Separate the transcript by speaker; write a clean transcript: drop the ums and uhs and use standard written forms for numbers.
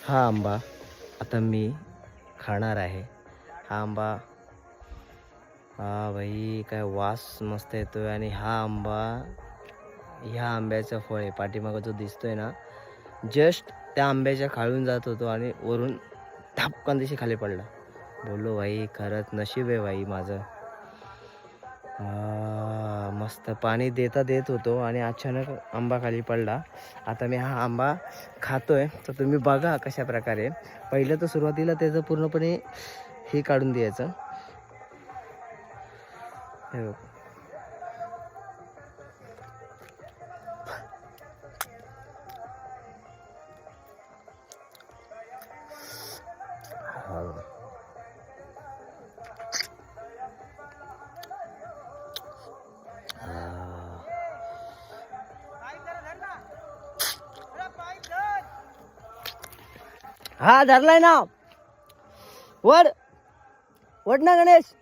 Speaker 1: हा आंबा आता मी खाणार आहे. हा आंबा, हा भाई काय वास मस्त येतोय. आणि हा आंबा, ह्या आंब्याचं फळ आहे पाठीमागं जो दिसतोय ना, जस्ट त्या आंब्याच्या खालून जात होतो आणि वरून धापकन दिशी खाली पडला. बोललो भाई खरंच नशीब आहे भाई माझं. मस्त पाणी देत होतो आणि अचानक आंबा खाली पडला. आता मी हा आंबा खातोय, तर तुम्ही बघा कशा प्रकारे. पहिलं तर सुरुवातीला त्याचं पूर्णपणे हे काढून द्यायचं. हे बघ. हा धरलाय ना, वड वड ना गणेश.